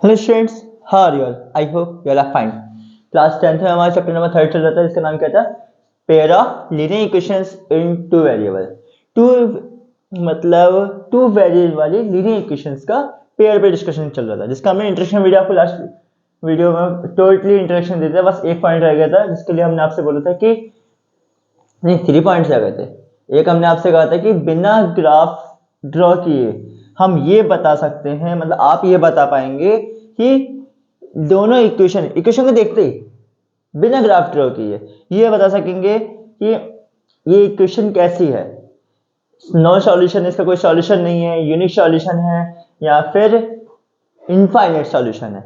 Hello students, how are you all? I hope you all are fine. Class 10th में हमारा chapter number 3 चल रहा था, जिसका नाम क्या था? Pair of linear equations in two variable. Two मतलब टू वेरिएबल वाली लीनियर इक्वेशंस का पेयर पे डिस्कशन चल रहा था, जिसका हमने इंट्रोडक्शन वीडियो आपको लास्ट वीडियो में टोटली इंट्रोडक्शन देते थे। बस एक पॉइंट रह गया था, जिसके लिए हमने आपसे बोला था कि नहीं, 3 पॉइंट्स आ गए थे। एक हमने आपसे कहा था कि बिना ग्राफ ड्रॉ किए हम ये बता सकते हैं, मतलब आप ये बता पाएंगे कि दोनों इक्वेशन को देखते ही बिना ग्राफ ड्रॉ किए ये बता सकेंगे कि ये इक्वेशन कैसी है, नो सॉल्यूशन, इसका कोई सॉल्यूशन नहीं है, यूनिक सॉल्यूशन है, या फिर इनफाइनाइट सॉल्यूशन है,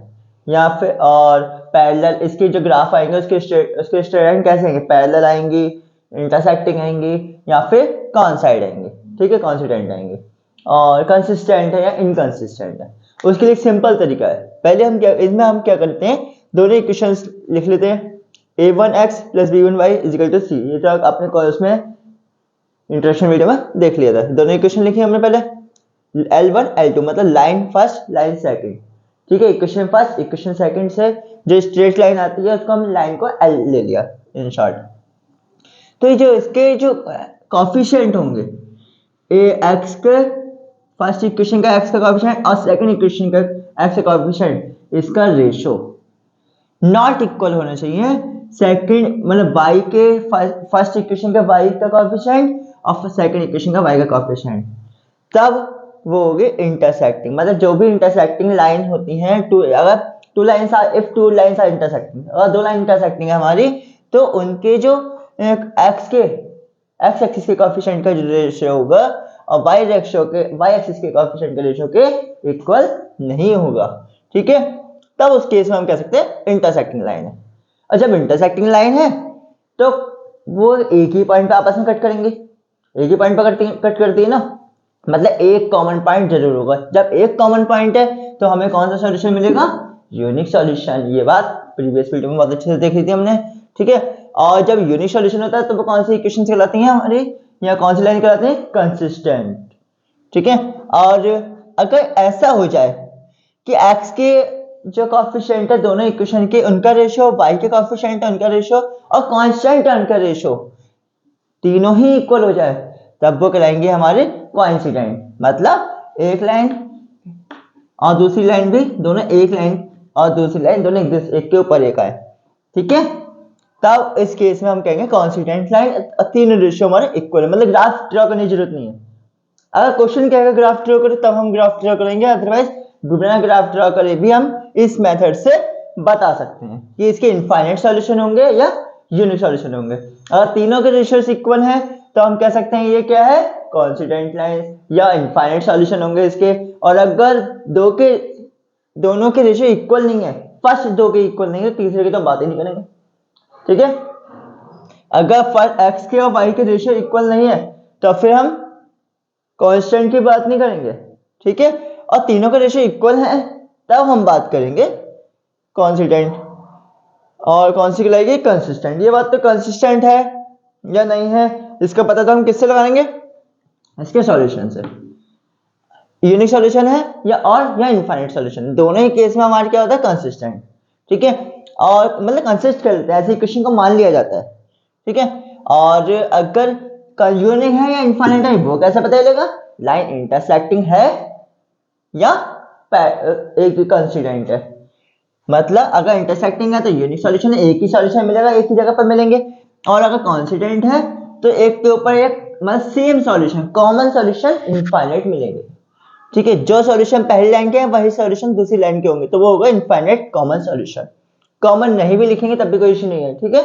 या फिर और पैरेलल इसके जो ग्राफ आएंगे उसके स्ट्रेट लाइन कैसे आएंगे, पैरेलल आएंगी, इंटरसेक्टिंग आएंगी, या फिर कॉन्साइड आएंगे, ठीक है, कॉन्सिडेंट आएंगे, और कंसिस्टेंट है या इनकंसिस्टेंट है। उसके लिए एक सिंपल तरीका है। पहले हम क्या करते हैं, दोनों इक्वेशंस लिख लेते हैं। a1x + b1y = c। ये तो आपने उसमें इंट्रोडक्शन वीडियो में देख लिया था। दोनों इक्वेशन लिखी हमने पहले, L1 L2 मतलब लाइन फर्स्ट लाइन सेकंड, ठीक है। इक्वेशन फर्स्ट इक्वेशन सेकंड से जो स्ट्रेट लाइन आती है उसको हम लाइन को L ले लिया इन शॉर्ट। तो ये जो इसके जो कॉफिशिएंट होंगे, ए एक्स के फर्स्ट इक्वेशन का एक्स का कॉफिशिएंट और सेकंड इक्वेशन का एक्स का कॉफिशिएंट, इसका रेशो नॉट इक्वल होना चाहिए सेकंड मतलब y के फर्स्ट इक्वेशन का y का कॉफिशिएंट और सेकंड इक्वेशन का y का कॉफिशिएंट, तब वो होगी इंटरसेक्टिंग। मतलब जो भी इंटरसेक्टिंग लाइन होती हैं, अगर टू लाइंस आर इंटरसेक्टिंग, अगर दो लाइन इंटरसेक्टिंग है हमारी, तो उनके जो एक्स एक्सिस के कॉफिशिएंट का रेशियो होगा और y एक्सिस के कॉफिशिएंट के रेशियो के इक्वल नहीं होगा, ठीक है। तब उस केस में हम कह सकते हैं इंटरसेक्टिंग लाइन है। और जब इंटरसेक्टिंग लाइन है तो वो एक ही पॉइंट पे आपस में कट करेंगे, एक ही पॉइंट पर कट करती है ना, मतलब एक कॉमन पॉइंट जरूर होगा। जब एक कॉमन पॉइंट है तो हमें कौन सा सॉल्यूशन मिलेगा? Unique solution. ये बात प्रीवियस वीडियो में बहुत अच्छे से देखी थी हमने, ठीक है। और जब यूनिक सॉल्यूशन होता है तो वो कौन सी इक्वेशन कहलाती है हमारी, या कौन सी लाइन कहलाती है? कंसिस्टेंट, ठीक है। और अगर ऐसा हो जाए कि एक्स के जो कॉफिशिएंट है दोनों इक्वेशन के, उनका रेशियो, y के कॉफिशिएंट है उनका रेशियो, और कांस्टेंट है उनका रेशियो, तीनों ही इक्वल हो जाए, तब वो कहलाएंगे हमारे कोइंसिडेंट। मतलब एक लाइन और दूसरी लाइन भी, दोनों एक लाइन और दूसरी लाइन दोनों एक के ऊपर एक आए, ठीक है। तब इस केस में हम कहेंगे कोइंसिडेंट लाइन, तीनों रेशियो हमारे इक्वल है। मतलब ग्राफ ड्रॉ करने की जरूरत नहीं है। अगर क्वेश्चन कहेगा ग्राफ ड्रॉ करो तब हम ग्राफ ड्रॉ करेंगे, अदरवाइज बिना ग्राफ ड्रॉ करे भी हम इस मेथड से बता सकते हैं कि इसके इनफाइनाइट सॉल्यूशन होंगे या यूनिक सॉल्यूशन होंगे। अगर तीनों के रेशियोस इक्वल हैं तो हम कह सकते हैं ये क्या है? कोइंसिडेंट लाइन या इनफाइनाइट सॉल्यूशन होंगे इसके। और अगर दोनों के रेशियो इक्वल नहीं है, फर्स्ट दो के इक्वल नहीं है, तीसरे की तो बात ही नहीं करेंगे, ठीक है। अगर फर्स्ट एक्स के और वाई के रेशियो इक्वल नहीं है तो फिर हम कांस्टेंट की बात नहीं करेंगे, ठीक है। और तीनों का रेशियो इक्वल है तब हम बात करेंगे कॉन्सिडेंट, और कौन सी कहलाएगी? कंसिस्टेंट। ये बात तो कंसिस्टेंट है या नहीं है इसका पता तो हम किससे लगाएंगे? इसके सॉल्यूशन से। यूनिक सॉल्यूशन है या इनफाइनाइट सॉल्यूशन, दोनों ही केस में हमारे क्या होता है? कंसिस्टेंट, ठीक है। और मतलब कंसिस्ट कर लेते हैं, ऐसे इक्वेशन को मान लिया जाता है, ठीक है। और अगर यूनिक है या इनफाइनाइट है वो कैसे पता चलेगा? लाइन इंटरसेक्टिंग है या एक कंसिडेंट है। मतलब अगर इंटरसेक्टिंग है तो यूनिक सॉल्यूशन है, एक ही सॉल्यूशन मिलेगा, एक ही जगह पर मिलेंगे। और अगर कॉन्सिडेंट है तो एक के ऊपर एक, मतलब same solution, common solution infinite मिलेंगे, ठीक है। जो सॉल्यूशन पहली लाइन के हैं वही सॉल्यूशन दूसरी लाइन के होंगे, तो वो होगा इनफाइनाइट कॉमन सॉल्यूशन। कॉमन नहीं भी लिखेंगे तब भी कोई इशू नहीं है, ठीक है,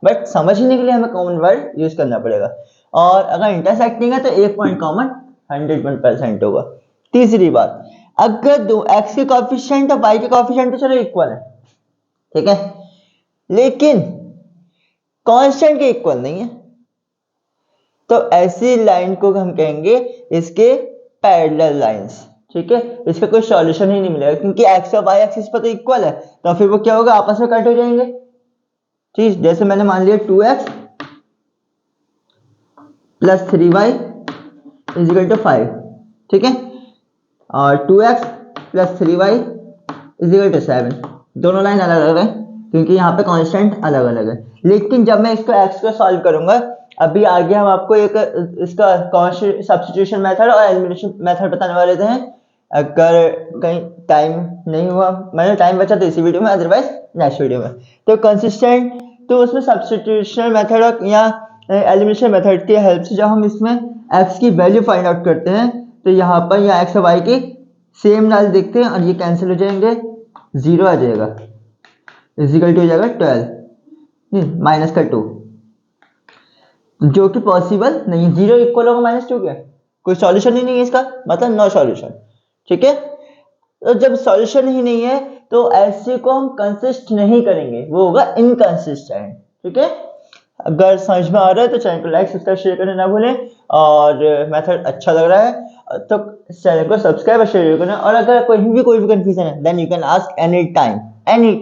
बट समझने के लिए हमें कॉमन वर्ड यूज करना पड़ेगा। और अगर इंटरसेक्टिंग है तो एक पॉइंट कॉमन 100% होगा। तीसरी बात, अगर दो एक्स के कॉफिशिएंट और वाई के कॉफिशिएंट तो चलो इक्वल है, ठीक है, लेकिन कांस्टेंट के इक्वल नहीं है, तो ऐसी लाइन को हम कहेंगे इसके पैरेलल लाइंस, ठीक है। इसका कोई सॉल्यूशन ही नहीं मिलेगा क्योंकि एक्स और वाई एक्सिस पर तो इक्वल है, तो फिर वो क्या होगा? आपस में कट हो जाएंगे, ठीक। जैसे मैंने मान लिया 2x + 3y = 5, ठीक है, और 2x + 3y इजिकल टू 7। दोनों लाइन अलग अलग है क्योंकि यहाँ पे कांस्टेंट अलग अलग है, लेकिन जब मैं इसको x को सॉल्व करूंगा, अभी आगे हम आपको एक इसका सब्स्टिट्यूशन मेथड और एलिमिनेशन मेथड बताने वाले थे। अगर कहीं टाइम नहीं हुआ, मैंने टाइम बचा तो इसी वीडियो में, अदरवाइज नेक्स्ट वीडियो में। तो कंसिस्टेंट, तो उसमें सब्स्टिट्यूशन मेथड या एलिमिनेशन मेथड की हेल्प से जब हम इसमें x की वैल्यू फाइंड आउट करते हैं, तो यहाँ पर या x और y की सेम डाल देखते हैं और ये कैंसिल हो जाएंगे, 0 आ जाएगा, इजिकल टू हो जाएगा 12 माइनस का 2, जो कि पॉसिबल नहीं। 0 इक्वल होगा -2 क्या, कोई सॉल्यूशन ही नहीं है इसका, मतलब नो सॉल्यूशन। ठीक है, तो जब सॉल्यूशन ही नहीं है तो ऐसे को हम कंसिस्ट नहीं करेंगे, वो होगा इनकंसिस्टेंट। ठीक है, अगर समझ में आ रहा है तो चैनल को लाइक सब्सक्राइब शेयर करना ना भूलें, और मेथड अच्छा लग रहा है तो चैनल को सब्सक्राइब और शेयर करना। और अगर कोई भी कंफ्यूजन है, then you can ask any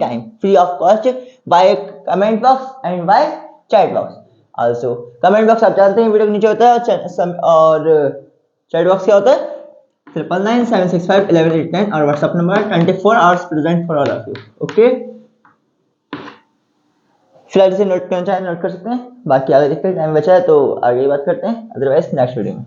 time free of cost by comment box and by chat box. Also comment box आप जानते हैं वीडियो के नीचे होता है, और चैट बॉक्स क्या होता है 9997651189, और WhatsApp number 24 hours present for all of you. Okay, फिलहाल इसे नोट करना चाहे नोट कर सकते हैं, बाकी आगे देखते हैं, टाइम बचा है तो आगे बात करते हैं, अदरवाइज नेक्स्ट वीडियो में।